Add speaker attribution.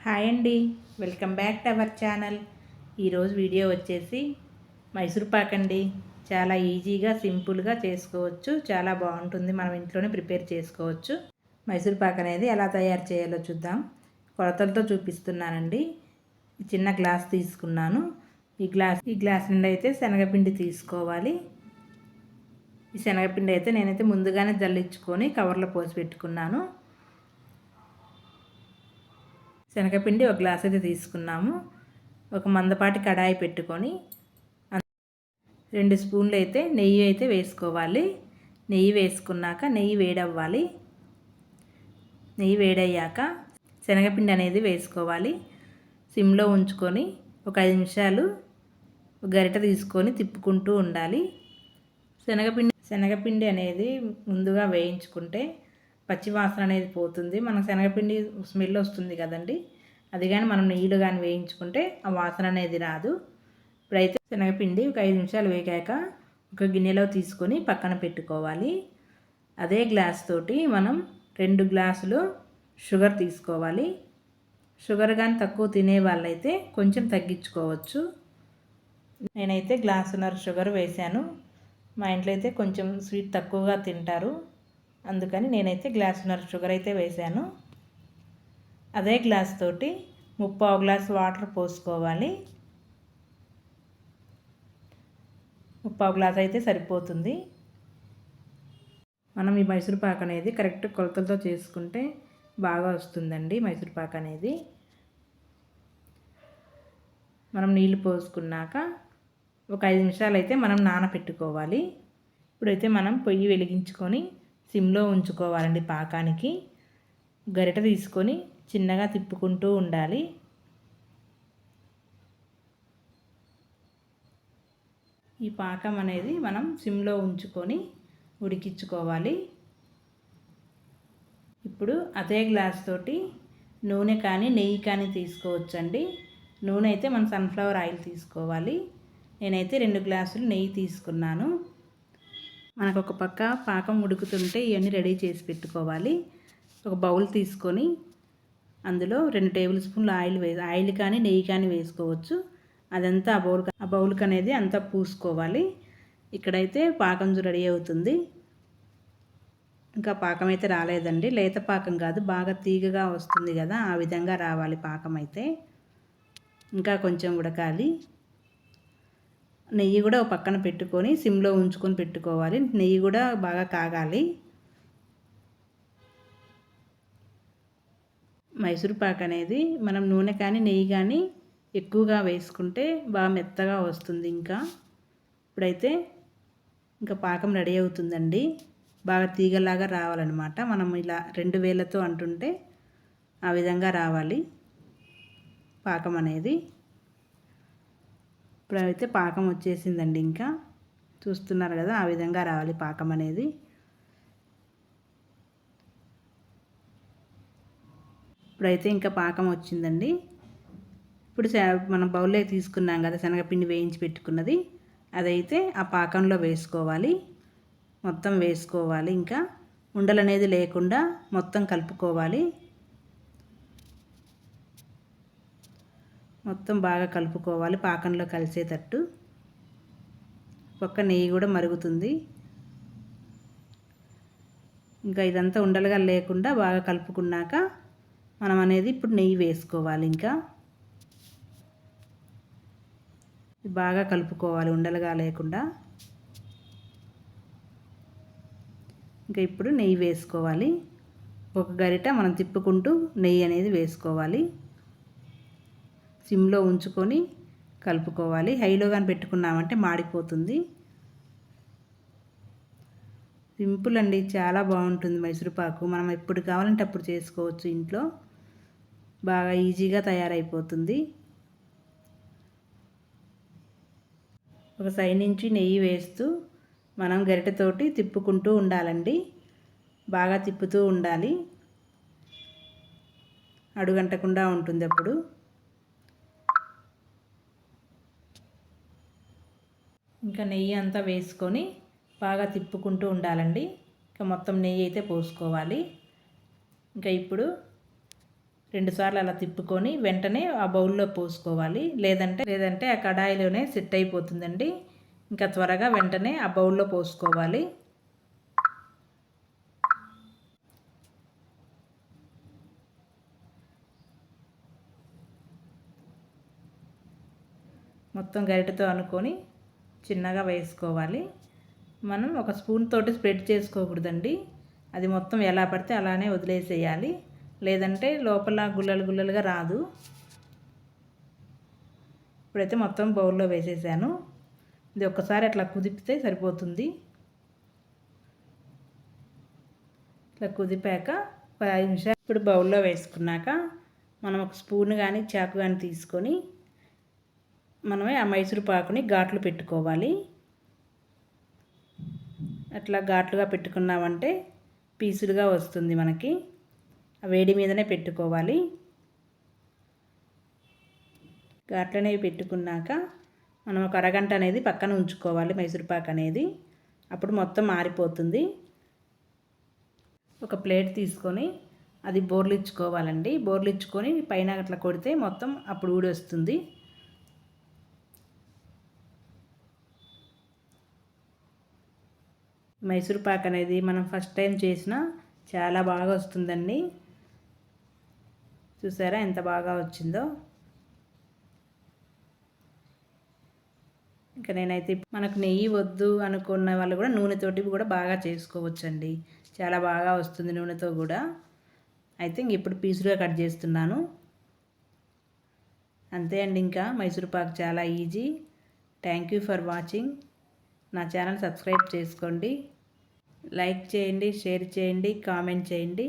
Speaker 1: Hi అండి, welcome back to our channel. ఈరోజు video వచ్చేసి మైసూర్ పాక్ అండి. చాలా ఈజీగా సింపుల్గా చేసుకోవచ్చు, చాలా బాగుంటుంది. మనం ఇంట్లోనే ప్రిపేర్ చేసుకోవచ్చు. మైసూర్ పాక్ అనేది ఎలా తయారు చేయాలో చూద్దాం. కొలతలతో చూపిస్తున్నానండి. చిన్న గ్లాస్ తీసుకున్నాను. ఈ గ్లాస్ నుండి అయితే శనగపిండి తీసుకోవాలి. ఈ శనగపిండి అయితే నేనైతే ముందుగానే జల్లించుకొని కవర్లో పోసి పెట్టుకున్నాను. శనగపిండి ఒక గ్లాస్ అయితే తీసుకున్నాము. ఒక మందపాటి కడాయి పెట్టుకొని 2 స్పూన్లు అయితే నెయ్యి అయితే వేసుకోవాలి. నెయ్యి వేసుకున్నాక నెయ్యి వేడవ్వాలి. నెయ్యి వేడయ్యాక శనగపిండి అనేది వేసుకోవాలి. సిమ్లో ఉంచుకొని ఒక 5 నిమిషాలు గరిట తీసుకొని తిప్పుకుంటూ ఉండాలి. శనగపిండి అనేది ముందుగా వేయించుకుంటే పచ్చివాసన అనేది పోతుంది. మనం శనగపిండి స్మెల్ వస్తుంది కదండి, అది కానీ మనం నెయ్యిలో కానీ వేయించుకుంటే ఆ వాసన అనేది రాదు. ఇప్పుడైతే శనగపిండి ఒక 5 నిమిషాలు వేగాక ఒక గిన్నెలో తీసుకొని పక్కన పెట్టుకోవాలి. అదే గ్లాస్ తోటి మనం 2 గ్లాసులు షుగర్ తీసుకోవాలి. షుగర్ కానీ తక్కువ తినే వాళ్ళైతే కొంచెం తగ్గించుకోవచ్చు. నేనైతే గ్లాసున్నర షుగర్ వేశాను. మా ఇంట్లో అయితే కొంచెం స్వీట్ తక్కువగా తింటారు, అందుకని నేనైతే గ్లాసున్నర షుగర్ అయితే వేశాను. అదే గ్లాస్ తోటి 3/4 గ్లాస్ వాటర్ పోసుకోవాలి. 3/4 గ్లాస్ అయితే సరిపోతుంది. మనం ఈ మైసూర్ పాక్ అనేది కరెక్ట్ కొలతలతో చేసుకుంటే బాగా వస్తుందండి. మైసూర్ పాక్ అనేది మనం నీళ్ళు పోసుకున్నాక ఒక 5 నిమిషాలు అయితే మనం నానబెట్టుకోవాలి. ఇప్పుడైతే మనం పొయ్యి వెలిగించుకొని సిమ్లో ఉంచుకోవాలండి. పాకానికి గరిట తీసుకొని చిన్నగా తిప్పుకుంటూ ఉండాలి. ఈ పాకం అనేది మనం సిమ్లో ఉంచుకొని ఉడికించుకోవాలి. ఇప్పుడు అదే గ్లాస్ తోటి నూనె కానీ నెయ్యి కానీ తీసుకోవచ్చండి. నూనె అయితే మనం సన్ఫ్లవర్ ఆయిల్ తీసుకోవాలి. నేనైతే 2 గ్లాసులు నెయ్యి తీసుకున్నాను. మనకు ఒక పక్క పాకం ఉడుకుతుంటే ఇవన్నీ రెడీ చేసి పెట్టుకోవాలి. ఒక బౌల్ తీసుకొని అందులో 2 టేబుల్ స్పూన్లు ఆయిల్ కానీ నెయ్యి కానీ వేసుకోవచ్చు. అదంతా ఆ బౌల్కి అనేది అంతా పూసుకోవాలి. ఇక్కడైతే పాకం రెడీ అవుతుంది. ఇంకా పాకం అయితే రాలేదండి, లేత పాకం కాదు, బాగా తీగగా వస్తుంది కదా, ఆ విధంగా రావాలి పాకం అయితే. ఇంకా కొంచెం ఉడకాలి. నెయ్యి కూడా ఒక పక్కన పెట్టుకొని సిమ్లో ఉంచుకొని పెట్టుకోవాలి. నెయ్యి కూడా బాగా కాగాలి. మైసూర్ పాక్ అనేది మనం నూనె కానీ నెయ్యి కానీ ఎక్కువగా వేసుకుంటే బాగా మెత్తగా వస్తుంది. ఇప్పుడైతే ఇంకా పాకం రెడీ అవుతుందండి. బాగా తీగలాగా రావాలన్నమాట. మనం ఇలా 2 వేళ్ళతో అంటుంటే ఆ విధంగా రావాలి పాకం అనేది. ఇప్పుడైతే పాకం వచ్చేసిందండి. ఇంకా చూస్తున్నారు కదా, ఆ విధంగా రావాలి పాకం అనేది. ఇప్పుడైతే ఇంకా పాకం వచ్చిందండి. ఇప్పుడు మనం బౌల్లో తీసుకున్నాం కదా శనగపిండి వేయించి పెట్టుకున్నది, అదైతే ఆ పాకంలో వేసుకోవాలి. మొత్తం వేసుకోవాలి. ఇంకా ఉండలు అనేది లేకుండా మొత్తం కలుపుకోవాలి. మొత్తం బాగా కలుపుకోవాలి పాకంలో కలిసేటట్టు. పక్క నెయ్యి కూడా మరుగుతుంది. ఇంకా ఇదంతా ఉండలుగా లేకుండా బాగా కలుపుకున్నాక మనం అనేది ఇప్పుడు నెయ్యి వేసుకోవాలి. ఇంకా బాగా కలుపుకోవాలి ఉండలుగా లేకుండా. ఇంకా ఇప్పుడు నెయ్యి వేసుకోవాలి. ఒక గరిట మనం తిప్పుకుంటూ నెయ్యి అనేది వేసుకోవాలి. సిమ్లో ఉంచుకొని కలుపుకోవాలి. హైలో కానీ పెట్టుకున్నామంటే మాడిపోతుంది. సింపుల్ అండి, చాలా బాగుంటుంది మైసూర్ పాకు. మనం ఎప్పుడు కావాలంటే అప్పుడు చేసుకోవచ్చు ఇంట్లో. బాగా ఈజీగా తయారైపోతుంది. ఒక సైడ్ నుంచి నెయ్యి వేస్తూ మనం గరిటెతోటి తిప్పుకుంటూ ఉండాలండి. బాగా తిప్పుతూ ఉండాలి, అడుగంటకుండా ఉంటుంది అప్పుడు. ఇంకా నెయ్యి అంతా వేసుకొని బాగా తిప్పుకుంటూ ఉండాలండి. ఇంకా మొత్తం నెయ్యి అయితే పోసుకోవాలి. ఇంకా ఇప్పుడు రెండుసార్లు అలా తిప్పుకొని వెంటనే ఆ బౌల్లో పోసుకోవాలి. లేదంటే ఆ కడాయిలోనే సెట్ అయిపోతుందండి. ఇంకా త్వరగా వెంటనే ఆ బౌల్లో పోసుకోవాలి. మొత్తం గరిటెతో అనుకొని చిన్నగా వేసుకోవాలి. మనం ఒక స్పూన్ తోటి స్ప్రెడ్ చేసుకోకూడదండి. అది మొత్తం ఎలా పడితే అలానే వదిలేసేయాలి. లేదంటే లోపల గుల్లలు గుల్లలుగా రాదు. ఇప్పుడైతే మొత్తం బౌల్లో వేసేసాను. ఇది ఒక్కసారి అట్లా కుదిపితే సరిపోతుంది. ఇట్లా కుదిపాక 5 నిమిషాలు ఇప్పుడు బౌల్లో వేసుకున్నాక మనం ఒక స్పూన్ కానీ చాకు కానీ తీసుకొని మనమే ఆ మైసూర్ పాకుని ఘాట్లు పెట్టుకోవాలి. అట్లా ఘాట్లుగా పెట్టుకున్నామంటే పీసులుగా వస్తుంది మనకి. ఆ వేడి మీదనే పెట్టుకోవాలి. ఘాట్లనే పెట్టుకున్నాక మనం ఒక అరగంట అనేది పక్కన ఉంచుకోవాలి మైసూర్పాక్ అనేది. అప్పుడు మొత్తం ఆరిపోతుంది. ఒక ప్లేట్ తీసుకొని అది బోర్లిచ్చుకోవాలండి. బోర్లిచ్చుకొని పైన అట్లా కొడితే మొత్తం అప్పుడు ఊడి వస్తుంది. మైసూర్పాక్ అనేది మనం ఫస్ట్ టైం చేసినా చాలా బాగా వస్తుందండి. చూసారా ఎంత బాగా వచ్చిందో. ఇంకా నేనైతే మనకు నెయ్యి వద్దు అనుకున్న వాళ్ళు కూడా నూనెతోటి కూడా బాగా చేసుకోవచ్చండి. చాలా బాగా వస్తుంది నూనెతో కూడా. అయితే ఇంక ఇప్పుడు పీసులుగా కట్ చేస్తున్నాను. అంతే అండి. ఇంకా మైసూర్పాక్ చాలా easy. Thank you for watching. నా ఛానల్ సబ్స్క్రైబ్ చేసుకోండి. లైక్ చేయండి, షేర్ చేయండి, కామెంట్ చేయండి.